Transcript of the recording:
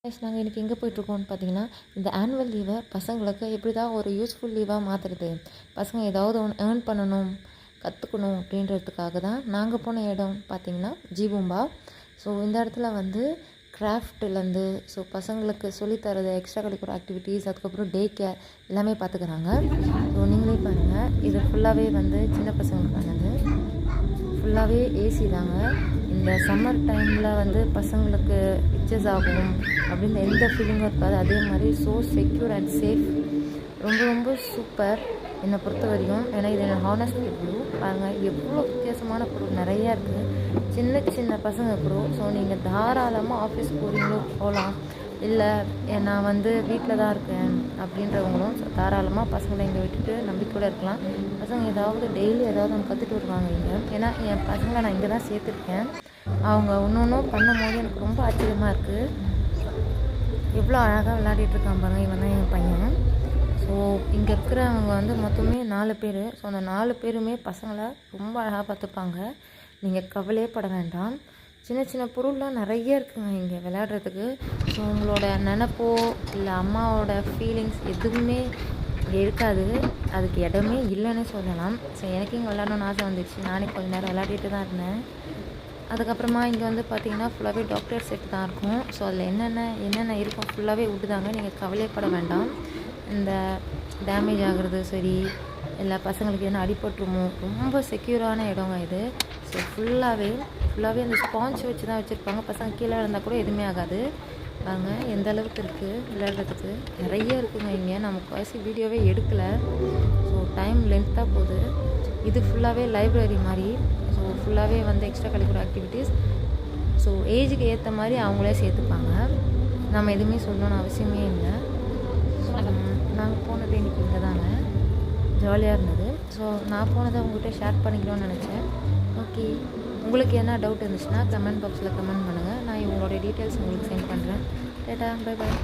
நாங்கள் இன்றைக்கி எங்கே போயிட்டுருக்கோம்னு பார்த்தீங்கன்னா, இந்த ஆனுவல் லீவை பசங்களுக்கு எப்படி தான் ஒரு யூஸ்ஃபுல் லீவாக மாற்றுறது, பசங்க ஏதாவது ஒன்று ஏர்ன் பண்ணணும், கற்றுக்கணும் அப்படின்றதுக்காக தான் நாங்கள் போன இடம் பார்த்திங்கன்னா ஜீபூம்பா. ஸோ இந்த இடத்துல வந்து கிராஃப்ட்லேருந்து பசங்களுக்கு சொல்லித்தரது, எக்ஸ்ட்ரா கரிக்குலர் ஆக்டிவிட்டீஸ், அதுக்கப்புறம் டே கேர் எல்லாமே பார்த்துக்குறாங்க. ஸோ நீங்களே பாருங்கள், இது ஃபுல்லாகவே வந்து சின்ன பசங்களுக்கானது. ஃபுல்லாகவே ஏசி தாங்க. இந்த சம்மர் டைமில் வந்து பசங்களுக்கு இச்சஸ் ஆகும் அப்படின்னு எந்த ஃபீலிங்கும் இருக்காது. அதே மாதிரி செக்யூர் அண்ட் சேஃப். ரொம்ப ரொம்ப சூப்பர் என்னை பொறுத்த வரைக்கும். ஏன்னா இது என்ன ஹானஸ்ட் ரிவ்யூ. பாருங்கள் எவ்வளோ வித்தியாசமான பொருள் நிறையா இருக்குது. சின்ன சின்ன பசங்க கூட. ஸோ நீங்கள் தாராளமாக ஆஃபீஸ் போகிறீங்களோ போகலாம், இல்லை நான் வந்து வீட்டில் தான் இருக்கேன் அப்படின்றவங்களும் தாராளமாக பசங்களை இங்கே விட்டுட்டு நம்பிக்கையோடு இருக்கலாம். பசங்க ஏதாவது டெய்லி ஏதாவது ஒன்று கற்றுட்டு வருவாங்க இங்கே. ஏன்னா என் பசங்களை நான் இங்கே தான் சேர்த்துருக்கேன். அவங்க ஒன்றும் பண்ணும்போது எனக்கு ரொம்ப ஆச்சரியமாக இருக்குது. எவ்வளோ அழகாக விளையாடிட்டுருக்கான் பாருங்கள். இவன் தான் என் பையன். ஸோ இங்கே இருக்கிறவங்க வந்து மொத்தமே 4 பேர். ஸோ அந்த 4 பேருமே பசங்களை ரொம்ப அழகாக பார்த்துப்பாங்க. நீங்கள் கவலையே பட வேண்டாம். சின்ன சின்ன பொருள்லாம் நிறைய இருக்குங்க இங்கே விளையாடுறதுக்கு. ஸோ உங்களோட நினப்போ இல்லை அம்மாவோட ஃபீலிங்ஸ் எதுவுமே இங்கே இருக்காது. அதுக்கு இடமே இல்லைன்னு சொல்லலாம். ஸோ எனக்கு இங்கே விளையாடணும்னு ஆசை வந்துடுச்சு. நானே கொஞ்சம் நேரம் விளையாடிட்டு தான் இருந்தேன். அதுக்கப்புறமா இங்கே வந்து பார்த்திங்கன்னா ஃபுல்லாகவே டாக்டர் செட் தான் இருக்கும். ஸோ அதில் என்னென்ன இருக்கும் ஃபுல்லாகவே விட்டுதாங்க. நீங்கள் கவலைப்பட வேண்டாம். இந்த டேமேஜ் ஆகிறது சரி, இல்லை பசங்களுக்கு என்ன அடிபட்டுருமோ, ரொம்ப செக்யூரான இடங்க இது. ஸோ ஃபுல்லாகவே அந்த ஸ்பாஞ்ச் வச்சு தான் வச்சுருப்பாங்க. பசங்க கீழே இருந்தால் கூட எதுவுமே ஆகாது. வாங்க எந்த அளவுக்கு இருக்குது விளையாடுறதுக்கு. நிறைய இருக்குங்க இங்கே. நம்ம குறைசி வீடியோவே எடுக்கலை. ஸோ டைம் லென்த்தாக போகுது. இது ஃபுல்லாகவே லைப்ரரி மாதிரி. ஸோ ஃபுல்லாகவே வந்து எக்ஸ்ட்ரா கரிக்குலர் ஆக்டிவிட்டீஸ். ஸோ ஏஜுக்கு ஏற்ற மாதிரி அவங்களே சேர்த்துப்பாங்க. நம்ம எதுவுமே சொல்லணும்னு அவசியமே இல்லை. நாங்கள் போனது இன்றைக்கி இங்கே தாங்க. ஜாலியாக இருந்தது. ஸோ நான் போனதை உங்கள்கிட்ட ஷேர் பண்ணிக்கணும்னு நினச்சேன். ஓகே, உங்களுக்கு என்ன டவுட் இருந்துச்சுன்னா கமெண்ட் பாக்ஸில் கமெண்ட் பண்ணுங்கள். நான் இவங்களோட டீட்டெயில்ஸ் உங்களுக்கு சென்ட் பண்ணுறேன். Tata, bye bye.